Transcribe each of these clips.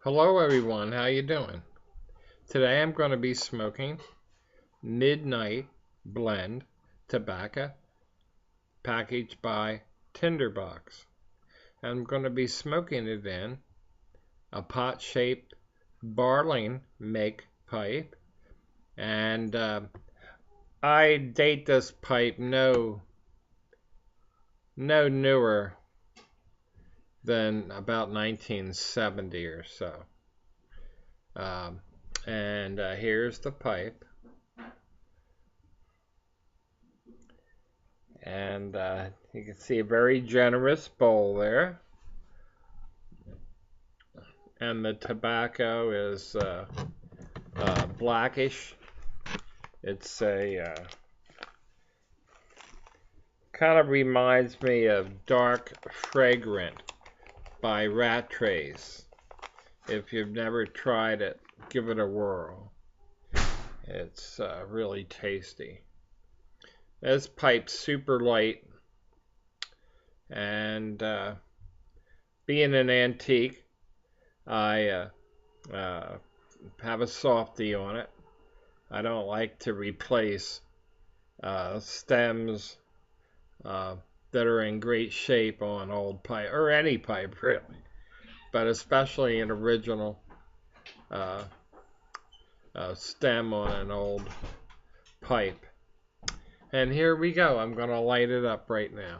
Hello everyone, how you doing? Today I'm going to be smoking Midnight Blend tobacco packaged by Tinderbox. I'm going to be smoking it in a pot-shaped Barling make pipe, and I date this pipe no newer than about 1970 or so. And here's the pipe. And you can see a very generous bowl there. And the tobacco is blackish. It's a kind of reminds me of Dark Fragrant by Rattray. If you've never tried it, give it a whirl. It's really tasty. This pipe's super light, and being an antique, I have a softie on it. I don't like to replace stems that are in great shape on old pipe, or any pipe really, but especially an original stem on an old pipe. And here we go. I'm going to light it up right now.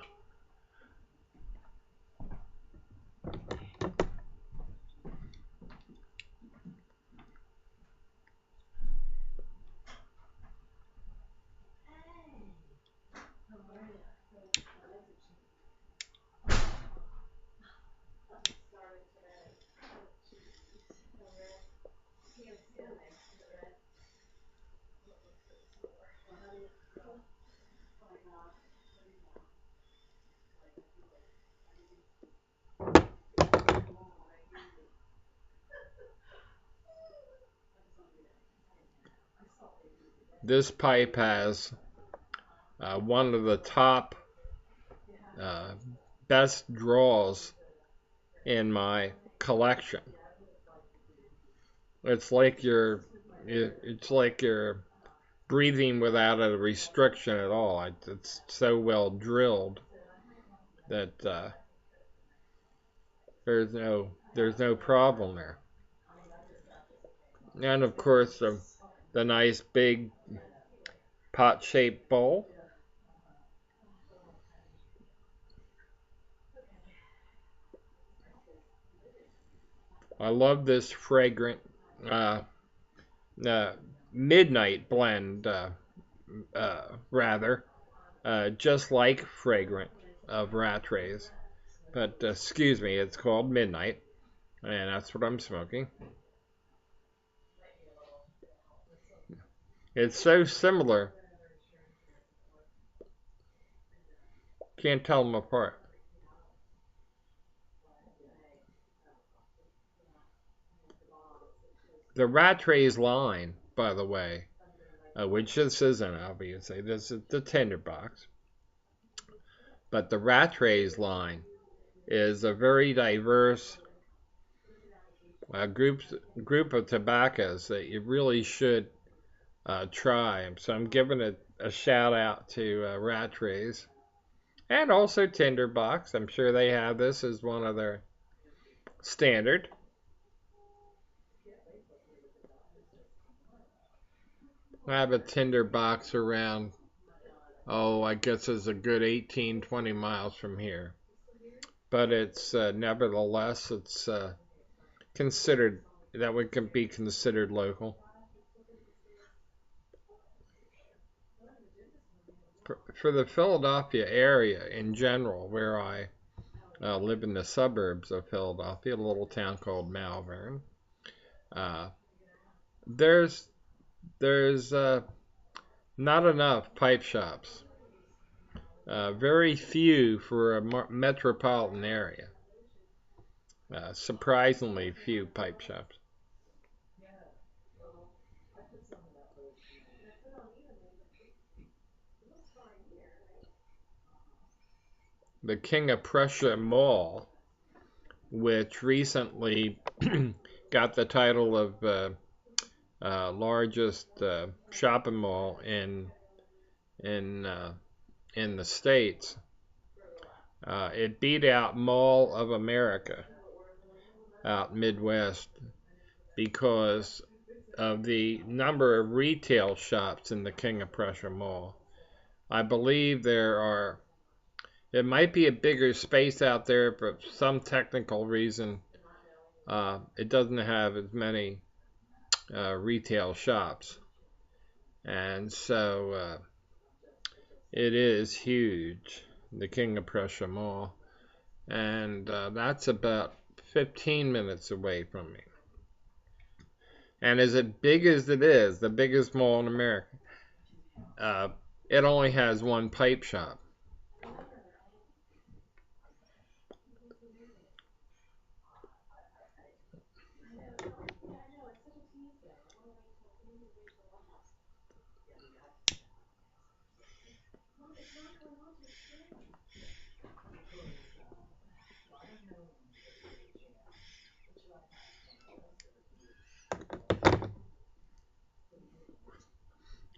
This pipe has one of the top best draws in my collection. It's like you're breathing without a restriction at all. It's so well drilled that there's no problem there. And of course the nice big pot-shaped bowl. I love this fragrant midnight blend, rather, just like fragrant of Rattray. But excuse me, it's called Midnight, and that's what I'm smoking. It's so similar, can't tell them apart. The Rattray line, by the way, which this isn't obviously, this is the Tinderbox, but the Rattray line is a very diverse group of tobaccos that you really should try. So I'm giving it a shout out to Rattray and also Tinderbox. I'm sure they have this as one of their standard. I have a Tinderbox around, I guess it's a good 18-20 miles from here. But it's nevertheless, it's considered, that would be considered local. For the Philadelphia area in general, where I live in the suburbs of Philadelphia, a little town called Malvern, there's not enough pipe shops. Very few for a metropolitan area. Surprisingly few pipe shops. The King of Prussia Mall, which recently got the title of largest shopping mall in in the States. It beat out Mall of America out Midwest because of the number of retail shops in the King of Prussia Mall. I believe it might be a bigger space out there, but for some technical reason, it doesn't have as many retail shops. And so it is huge, the King of Prussia Mall. And that's about 15 minutes away from me. And as big as it is, the biggest mall in America, it only has one pipe shop.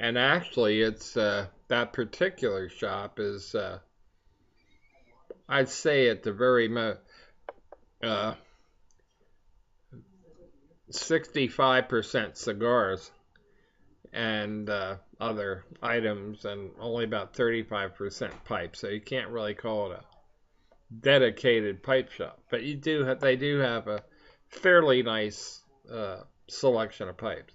And actually, it's that particular shop is, I'd say, at the very 65% cigars and other items, and only about 35% pipe. So you can't really call it a dedicated pipe shop. But they do have a fairly nice selection of pipes.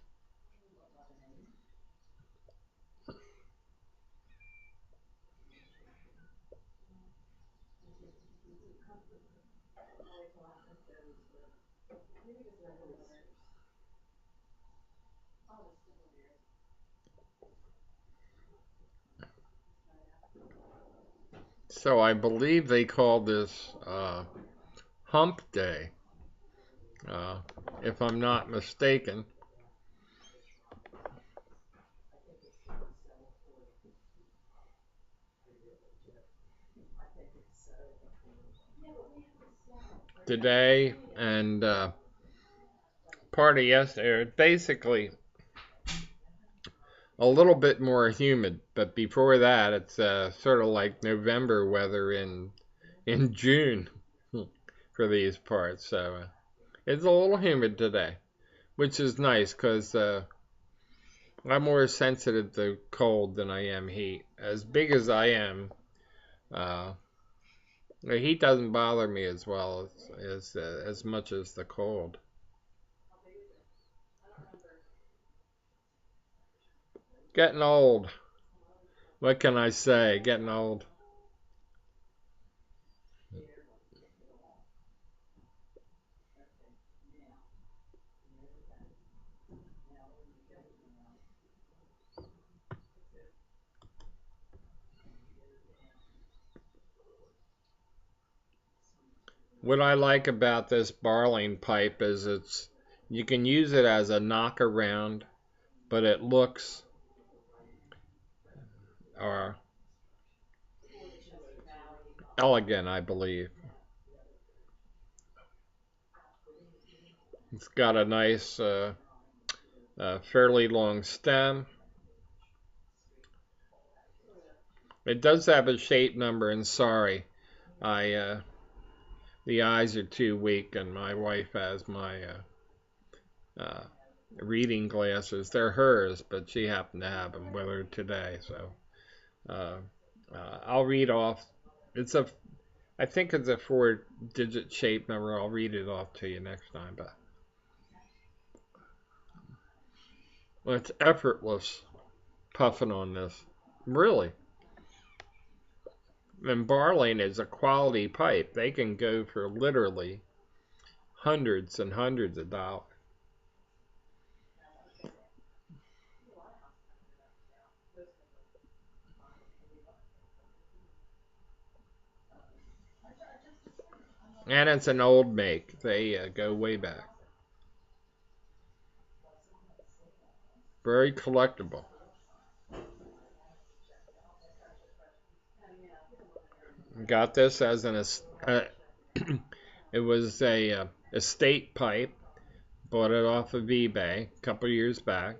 So I believe they call this Hump Day, uh, if I'm not mistaken. Today and part of yesterday, basically a little bit more humid, but before that, it's sort of like November weather in June for these parts. So it's a little humid today, which is nice because I'm more sensitive to cold than I am heat. As big as I am, uh, the heat doesn't bother me as well as much as the cold. Getting old. What can I say? Getting old. What I like about this Barling pipe is you can use it as a knock around, but it looks uh, elegant, I believe. It's got a nice, fairly long stem. It does have a shape number, and sorry, I the eyes are too weak, and my wife has my uh, reading glasses. They're hers, but she happened to have them with her today, so uh, I'll read off. It's a I think it's a four-digit shape number. I'll read it off to you next time. But well, it's effortless puffing on this. Really. And Barling is a quality pipe. They can go for literally hundreds and hundreds of dollars. And it's an old make. They go way back. Very collectible. Got this as an it was a estate pipe Bought it off of eBay a couple years back.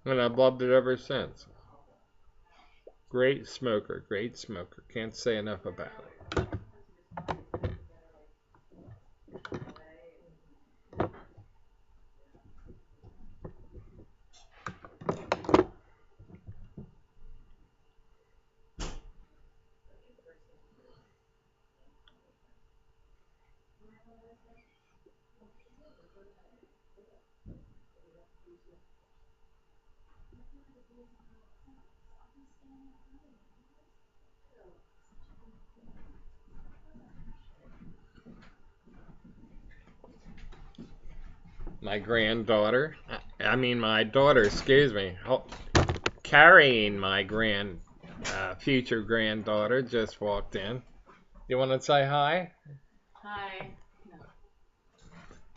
And I've loved it ever since. Great smoker, great smoker. Can't say enough about it. My granddaughter, my daughter, excuse me, carrying my future granddaughter just walked in. You want to say hi? Hi. No.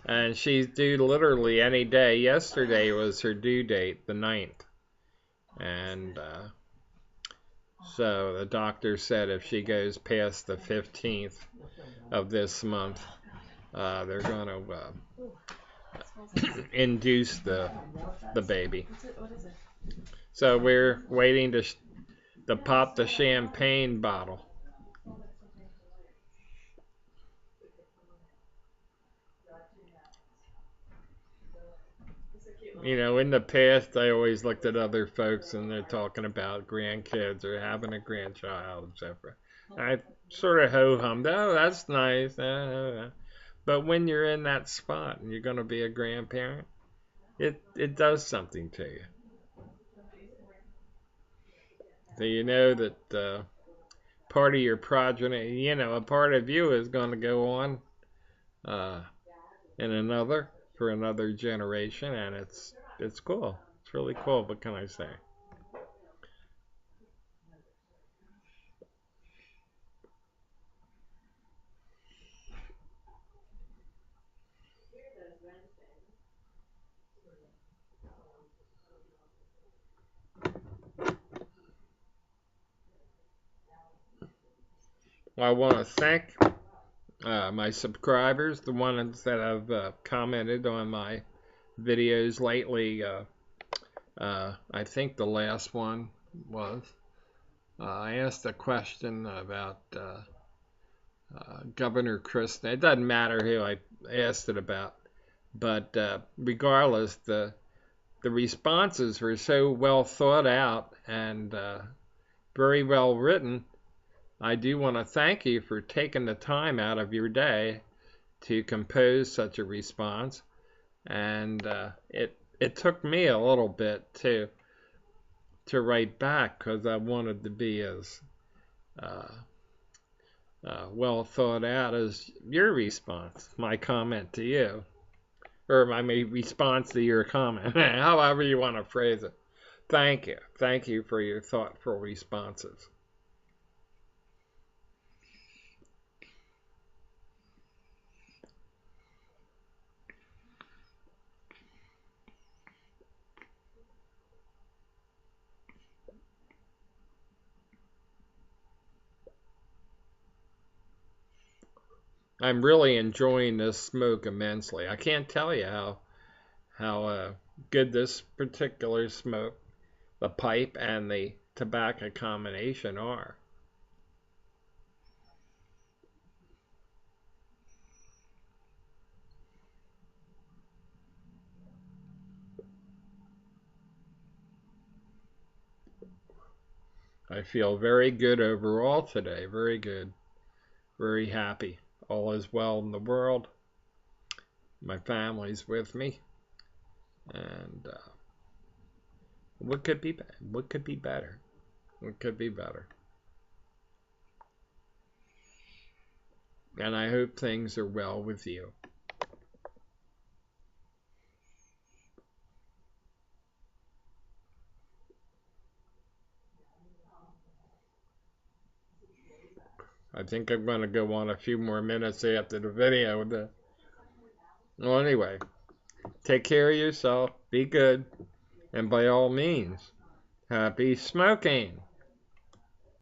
And she's due literally any day. Yesterday was her due date, the 9th. And so the doctor said if she goes past the 15th of this month, they're going to induce the baby. What is it? So we're waiting to pop the champagne bottle. You know, in the past, I always looked at other folks and they're talking about grandkids or having a grandchild, etc. I sort of ho-hummed, oh, that's nice. But when you're in that spot and you're going to be a grandparent, it does something to you. So you know that part of your progeny, you know, a part of you is going to go on for another generation, and it's cool. It's really cool. What can I say? Well, I want to thank my subscribers, the ones that have commented on my videos lately. I think the last one was I asked a question about Governor Christie. It doesn't matter who I asked it about, but regardless, the responses were so well thought out and very well written. I do want to thank you for taking the time out of your day to compose such a response. And it took me a little bit to write back because I wanted to be as well thought out as your response, my comment to you, or my response to your comment, however you want to phrase it. Thank you. Thank you for your thoughtful responses. I'm really enjoying this smoke immensely. I can't tell you how good this particular smoke, the pipe and the tobacco combination are. I feel very good overall today. Very good. Very happy. All is well in the world. My family's with me. And what could be better? What could be better? What could be better? And I hope things are well with you. I think I'm going to go on a few more minutes after the video. Well, anyway, take care of yourself. Be good. And by all means, happy smoking.